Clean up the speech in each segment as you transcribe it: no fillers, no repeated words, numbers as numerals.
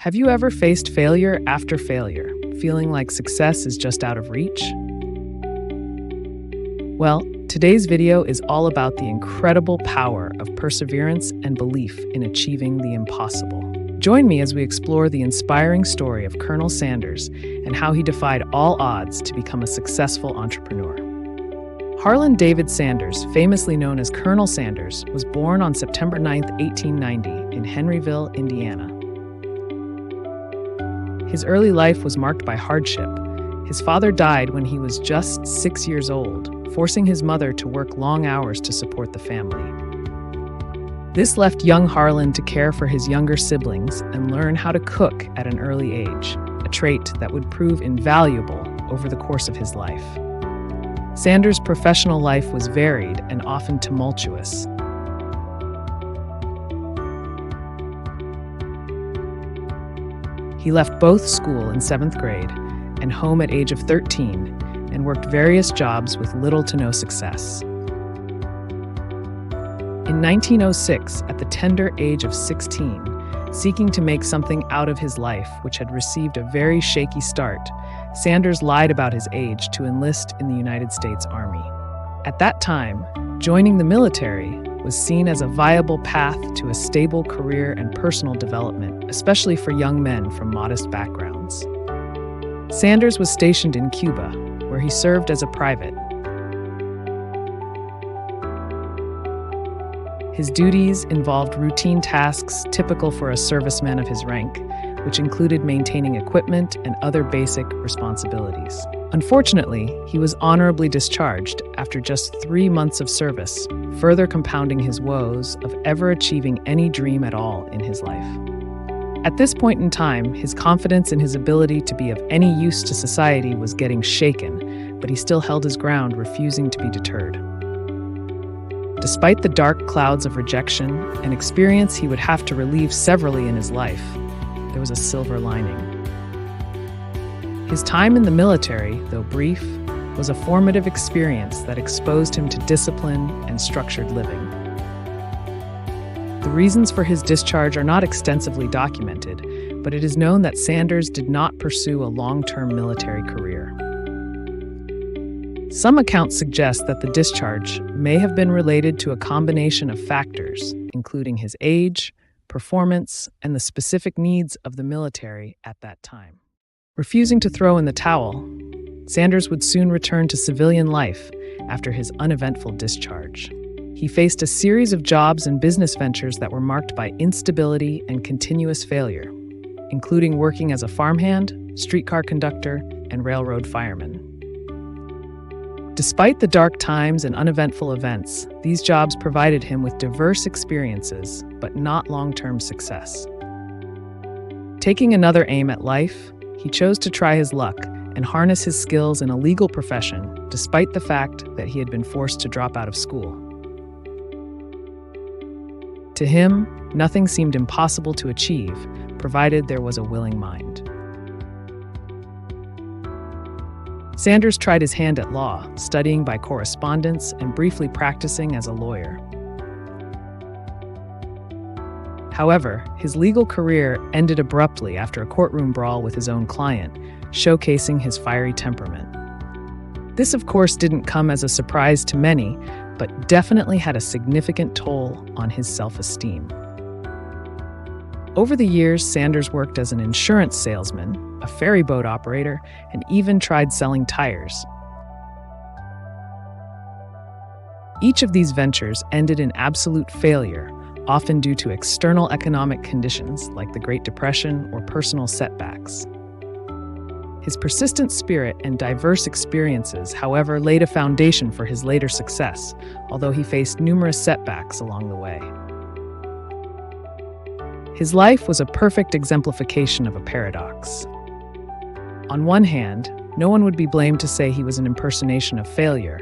Have you ever faced failure after failure, feeling like success is just out of reach? Well, today's video is all about the incredible power of perseverance and belief in achieving the impossible. Join me as we explore the inspiring story of Colonel Sanders and how he defied all odds to become a successful entrepreneur. Harland David Sanders, famously known as Colonel Sanders, was born on September 9, 1890, in Henryville, Indiana. His early life was marked by hardship. His father died when he was just 6 years old, forcing his mother to work long hours to support the family. This left young Harland to care for his younger siblings and learn how to cook at an early age, a trait that would prove invaluable over the course of his life. Sanders' professional life was varied and often tumultuous. He left both school in 7th grade and home at age of 13 and worked various jobs with little to no success. In 1906, at the tender age of 16, seeking to make something out of his life, which had received a very shaky start, Sanders lied about his age to enlist in the United States Army. At that time, joining the military was seen as a viable path to a stable career and personal development, especially for young men from modest backgrounds. Sanders was stationed in Cuba, where he served as a private. His duties involved routine tasks typical for a serviceman of his rank, which included maintaining equipment and other basic responsibilities. Unfortunately, he was honorably discharged after just 3 months of service, further compounding his woes of ever achieving any dream at all in his life. At this point in time, his confidence in his ability to be of any use to society was getting shaken, but he still held his ground, refusing to be deterred. Despite the dark clouds of rejection, an experience he would have to relive severally in his life, there was a silver lining. His time in the military, though brief, was a formative experience that exposed him to discipline and structured living. The reasons for his discharge are not extensively documented, but it is known that Sanders did not pursue a long-term military career. Some accounts suggest that the discharge may have been related to a combination of factors, including his age, performance, and the specific needs of the military at that time. Refusing to throw in the towel, Sanders would soon return to civilian life after his uneventful discharge. He faced a series of jobs and business ventures that were marked by instability and continuous failure, including working as a farmhand, streetcar conductor, and railroad fireman. Despite the dark times and uneventful events, these jobs provided him with diverse experiences, but not long-term success. Taking another aim at life, he chose to try his luck and harness his skills in a legal profession, despite the fact that he had been forced to drop out of school. To him, nothing seemed impossible to achieve, provided there was a willing mind. Sanders tried his hand at law, studying by correspondence and briefly practicing as a lawyer. However, his legal career ended abruptly after a courtroom brawl with his own client, showcasing his fiery temperament. This, of course, didn't come as a surprise to many, but definitely had a significant toll on his self-esteem. Over the years, Sanders worked as an insurance salesman, a ferry boat operator, and even tried selling tires. Each of these ventures ended in absolute failure, often due to external economic conditions like the Great Depression or personal setbacks. His persistent spirit and diverse experiences, however, laid a foundation for his later success, although he faced numerous setbacks along the way. His life was a perfect exemplification of a paradox. On one hand, no one would be blamed to say he was an impersonation of failure,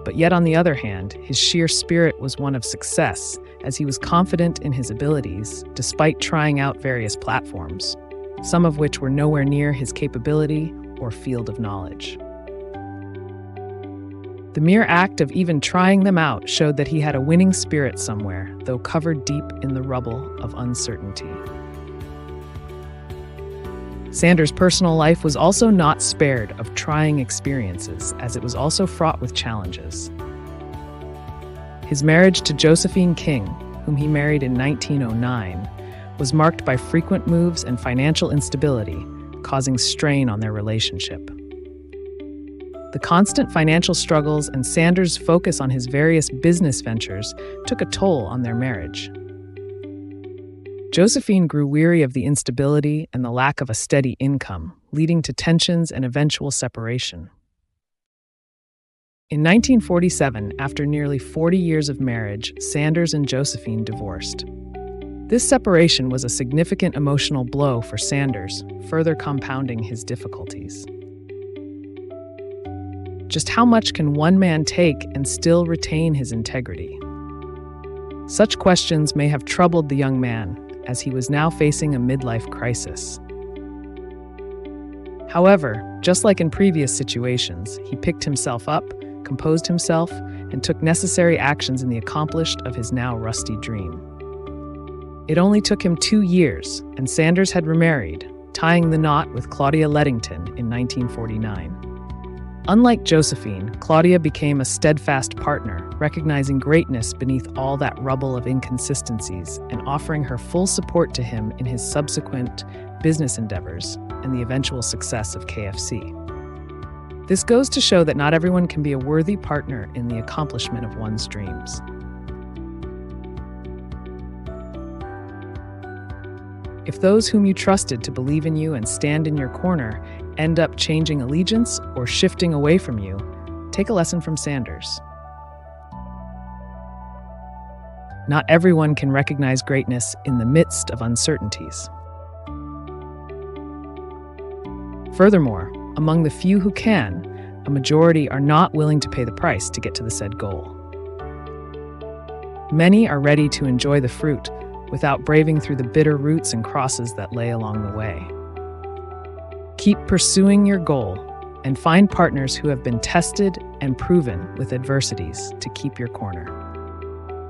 but yet on the other hand, his sheer spirit was one of success, as he was confident in his abilities despite trying out various platforms, some of which were nowhere near his capability or field of knowledge. The mere act of even trying them out showed that he had a winning spirit somewhere, though covered deep in the rubble of uncertainty. Sanders' personal life was also not spared of trying experiences, as it was also fraught with challenges. His marriage to Josephine King, whom he married in 1909, was marked by frequent moves and financial instability, causing strain on their relationship. The constant financial struggles and Sanders' focus on his various business ventures took a toll on their marriage. Josephine grew weary of the instability and the lack of a steady income, leading to tensions and eventual separation. In 1947, after nearly 40 years of marriage, Sanders and Josephine divorced. This separation was a significant emotional blow for Sanders, further compounding his difficulties. Just how much can one man take and still retain his integrity? Such questions may have troubled the young man, as he was now facing a midlife crisis. However, just like in previous situations, he picked himself up, composed himself, and took necessary actions in the accomplishment of his now rusty dream. It only took him 2 years, and Sanders had remarried, tying the knot with Claudia Leddington in 1949. Unlike Josephine, Claudia became a steadfast partner, recognizing greatness beneath all that rubble of inconsistencies and offering her full support to him in his subsequent business endeavors and the eventual success of KFC. This goes to show that not everyone can be a worthy partner in the accomplishment of one's dreams. If those whom you trusted to believe in you and stand in your corner end up changing allegiance or shifting away from you, take a lesson from Sanders. Not everyone can recognize greatness in the midst of uncertainties. Furthermore, among the few who can, a majority are not willing to pay the price to get to the said goal. Many are ready to enjoy the fruit without braving through the bitter roots and crosses that lay along the way. Keep pursuing your goal and find partners who have been tested and proven with adversities to keep your corner.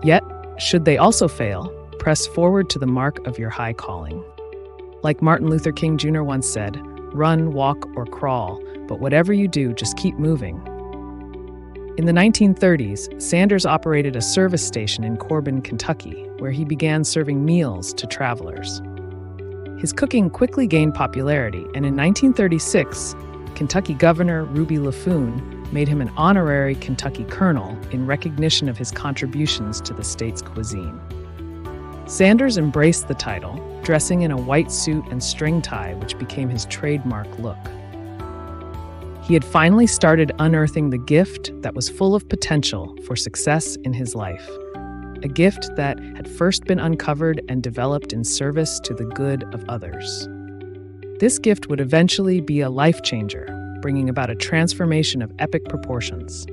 Yet, should they also fail, press forward to the mark of your high calling. Like Martin Luther King Jr. once said, "Run, walk, or crawl, but whatever you do, just keep moving." In the 1930s, Sanders operated a service station in Corbin, Kentucky, where he began serving meals to travelers. His cooking quickly gained popularity, and in 1936, Kentucky Governor Ruby LaFoon made him an honorary Kentucky Colonel in recognition of his contributions to the state's cuisine. Sanders embraced the title, dressing in a white suit and string tie, which became his trademark look. He had finally started unearthing the gift that was full of potential for success in his life, a gift that had first been uncovered and developed in service to the good of others. This gift would eventually be a life changer, bringing about a transformation of epic proportions.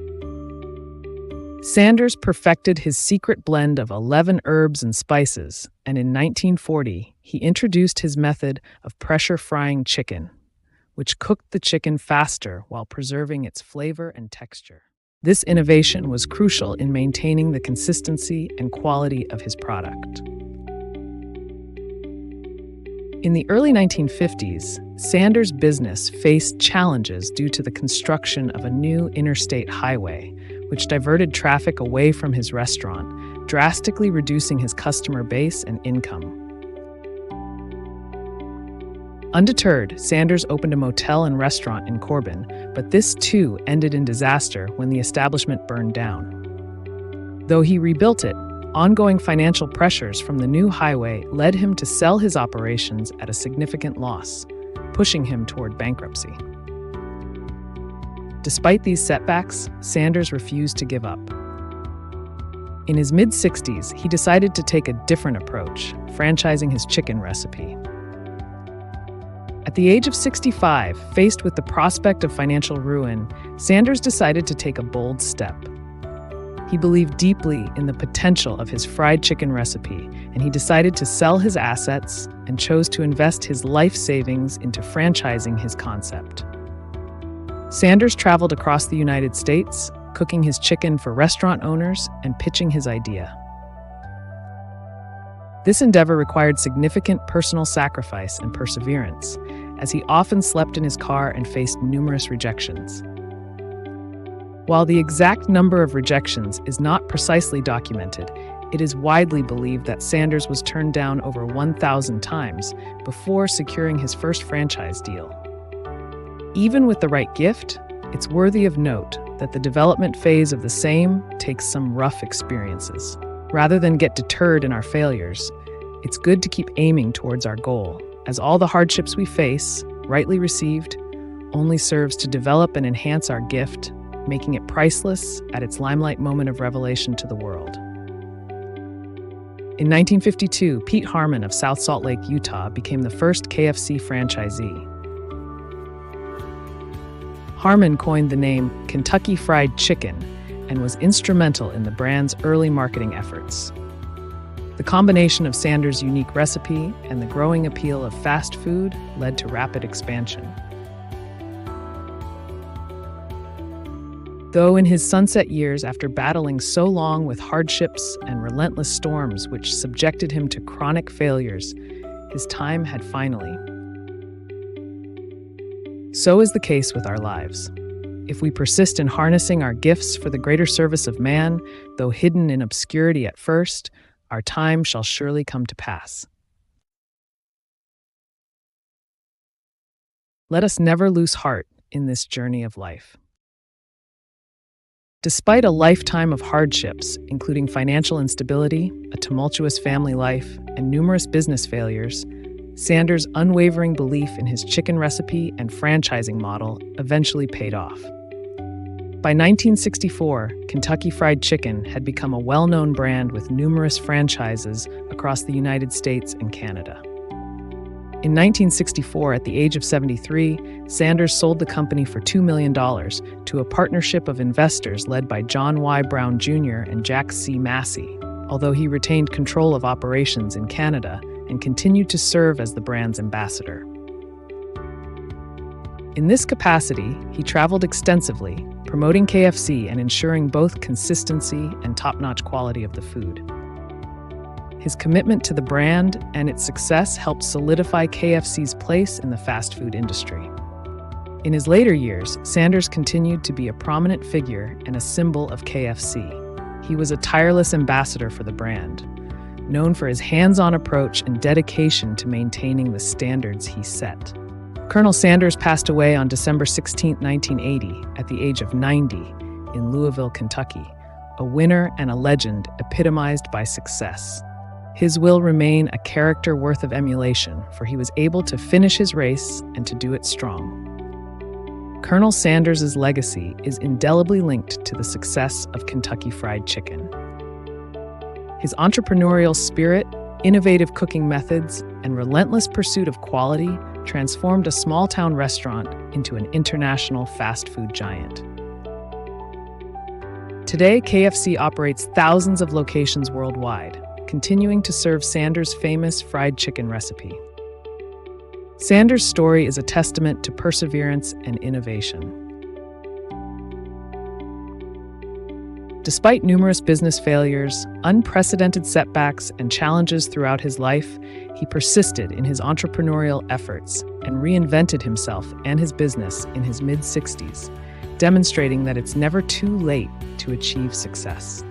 Sanders perfected his secret blend of 11 herbs and spices, and in 1940, he introduced his method of pressure frying chicken, which cooked the chicken faster while preserving its flavor and texture. This innovation was crucial in maintaining the consistency and quality of his product. In the early 1950s, Sanders' business faced challenges due to the construction of a new interstate highway, which diverted traffic away from his restaurant, drastically reducing his customer base and income. Undeterred, Sanders opened a motel and restaurant in Corbin, but this too ended in disaster when the establishment burned down. Though he rebuilt it, ongoing financial pressures from the new highway led him to sell his operations at a significant loss, pushing him toward bankruptcy. Despite these setbacks, Sanders refused to give up. In his mid-60s, he decided to take a different approach, franchising his chicken recipe. At the age of 65, faced with the prospect of financial ruin, Sanders decided to take a bold step. He believed deeply in the potential of his fried chicken recipe, and he decided to sell his assets and chose to invest his life savings into franchising his concept. Sanders traveled across the United States, cooking his chicken for restaurant owners and pitching his idea. This endeavor required significant personal sacrifice and perseverance, as he often slept in his car and faced numerous rejections. While the exact number of rejections is not precisely documented, it is widely believed that Sanders was turned down over 1,000 times before securing his first franchise deal. Even with the right gift, it's worthy of note that the development phase of the same takes some rough experiences. Rather than get deterred in our failures, it's good to keep aiming towards our goal, as all the hardships we face, rightly received, only serves to develop and enhance our gift, making it priceless at its limelight moment of revelation to the world. In 1952, Pete Harmon of South Salt Lake, Utah, became the first KFC franchisee. Harmon coined the name Kentucky Fried Chicken and was instrumental in the brand's early marketing efforts. The combination of Sanders' unique recipe and the growing appeal of fast food led to rapid expansion. Though in his sunset years, after battling so long with hardships and relentless storms which subjected him to chronic failures, his time had finally. So is the case with our lives. If we persist in harnessing our gifts for the greater service of man, though hidden in obscurity at first, our time shall surely come to pass. Let us never lose heart in this journey of life. Despite a lifetime of hardships, including financial instability, a tumultuous family life, and numerous business failures, Sanders' unwavering belief in his chicken recipe and franchising model eventually paid off. By 1964, Kentucky Fried Chicken had become a well-known brand with numerous franchises across the United States and Canada. In 1964, at the age of 73, Sanders sold the company for $2 million to a partnership of investors led by John Y. Brown Jr. and Jack C. Massey, although he retained control of operations in Canada and continued to serve as the brand's ambassador. In this capacity, he traveled extensively, promoting KFC and ensuring both consistency and top-notch quality of the food. His commitment to the brand and its success helped solidify KFC's place in the fast food industry. In his later years, Sanders continued to be a prominent figure and a symbol of KFC. He was a tireless ambassador for the brand, known for his hands-on approach and dedication to maintaining the standards he set. Colonel Sanders passed away on December 16, 1980, at the age of 90, in Louisville, Kentucky, a winner and a legend epitomized by success. His will remain a character worth of emulation, for he was able to finish his race and to do it strong. Colonel Sanders' legacy is indelibly linked to the success of Kentucky Fried Chicken. His entrepreneurial spirit, innovative cooking methods, and relentless pursuit of quality transformed a small-town restaurant into an international fast food giant. Today, KFC operates thousands of locations worldwide, continuing to serve Sanders' famous fried chicken recipe. Sanders' story is a testament to perseverance and innovation. Despite numerous business failures, unprecedented setbacks, and challenges throughout his life, he persisted in his entrepreneurial efforts and reinvented himself and his business in his mid-60s, demonstrating that it's never too late to achieve success.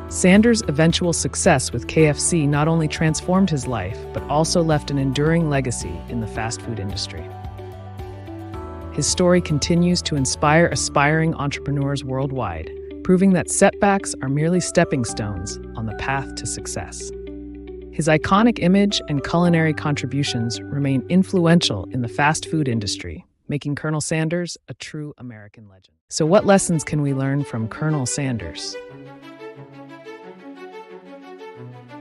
Sanders' eventual success with KFC not only transformed his life, but also left an enduring legacy in the fast food industry. His story continues to inspire aspiring entrepreneurs worldwide, proving that setbacks are merely stepping stones on the path to success. His iconic image and culinary contributions remain influential in the fast food industry, making Colonel Sanders a true American legend. So what lessons can we learn from Colonel Sanders?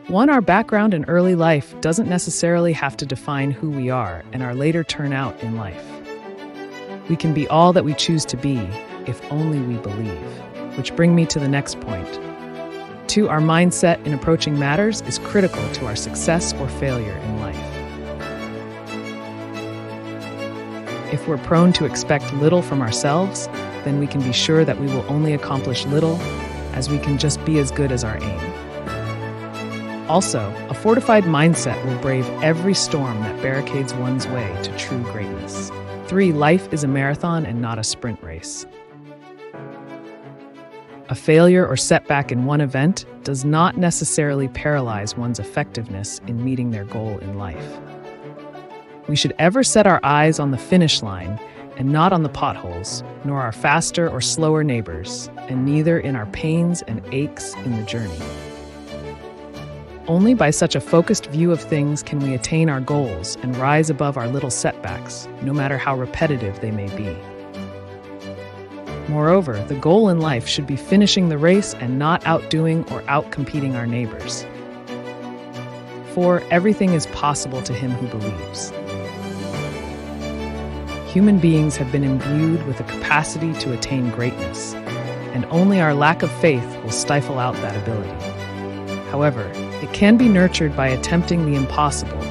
1, our background and early life doesn't necessarily have to define who we are and our later turnout in life. We can be all that we choose to be if only we believe. Which brings me to the next point. 2, our mindset in approaching matters is critical to our success or failure in life. If we're prone to expect little from ourselves, then we can be sure that we will only accomplish little, as we can just be as good as our aim. Also, a fortified mindset will brave every storm that barricades one's way to true greatness. 3. Life is a marathon and not a sprint race. A failure or setback in one event does not necessarily paralyze one's effectiveness in meeting their goal in life. We should ever set our eyes on the finish line and not on the potholes, nor our faster or slower neighbors, and neither in our pains and aches in the journey. Only by such a focused view of things can we attain our goals and rise above our little setbacks, no matter how repetitive they may be. Moreover, the goal in life should be finishing the race and not outdoing or outcompeting our neighbors. 4. Everything is possible to him who believes. Human beings have been imbued with a capacity to attain greatness, and only our lack of faith will stifle out that ability. However, it can be nurtured by attempting the impossible,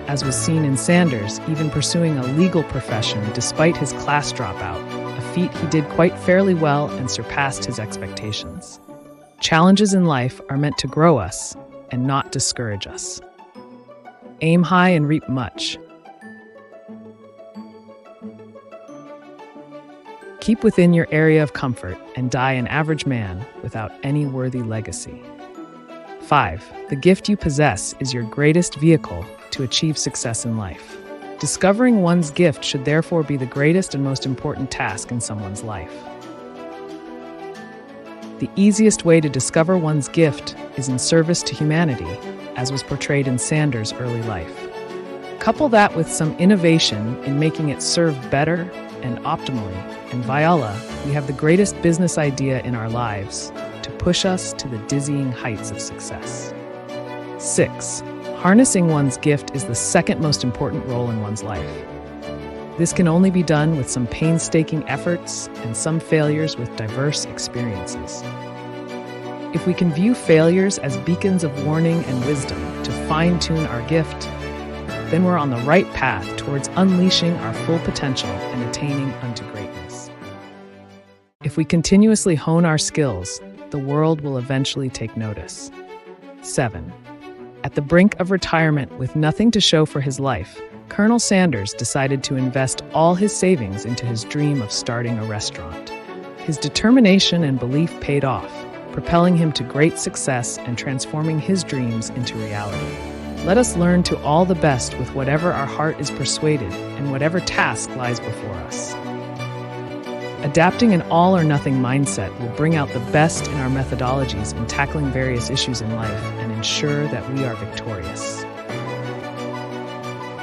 as was seen in Sanders even pursuing a legal profession despite his class dropout, a feat he did quite fairly well and surpassed his expectations. Challenges in life are meant to grow us and not discourage us. Aim high and reap much. Keep within your area of comfort and die an average man without any worthy legacy. 5. The gift you possess is your greatest vehicle to achieve success in life. Discovering one's gift should therefore be the greatest and most important task in someone's life. The easiest way to discover one's gift is in service to humanity, as was portrayed in Sanders' early life. Couple that with some innovation in making it serve better and optimally, and voila, we have the greatest business idea in our lives to push us to the dizzying heights of success. 6. Harnessing one's gift is the second most important role in one's life. This can only be done with some painstaking efforts and some failures with diverse experiences. If we can view failures as beacons of warning and wisdom to fine-tune our gift, then we're on the right path towards unleashing our full potential and attaining unto greatness. If we continuously hone our skills, the world will eventually take notice. 7. At the brink of retirement with nothing to show for his life, Colonel Sanders decided to invest all his savings into his dream of starting a restaurant. His determination and belief paid off, propelling him to great success and transforming his dreams into reality. Let us learn to all the best with whatever our heart is persuaded and whatever task lies before us. Adapting an all-or-nothing mindset will bring out the best in our methodologies in tackling various issues in life and ensure that we are victorious.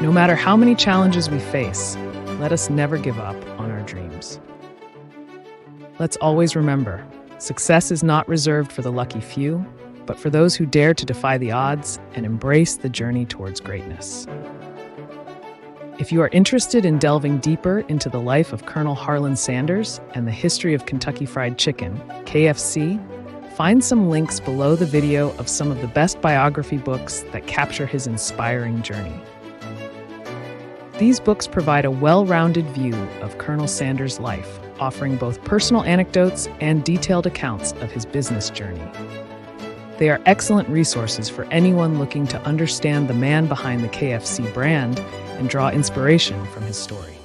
No matter how many challenges we face, let us never give up on our dreams. Let's always remember, success is not reserved for the lucky few, but for those who dare to defy the odds and embrace the journey towards greatness. If you are interested in delving deeper into the life of Colonel Harland Sanders and the history of Kentucky Fried Chicken, KFC, find some links below the video of some of the best biography books that capture his inspiring journey. These books provide a well-rounded view of Colonel Sanders' life, offering both personal anecdotes and detailed accounts of his business journey. They are excellent resources for anyone looking to understand the man behind the KFC brand and draw inspiration from his story.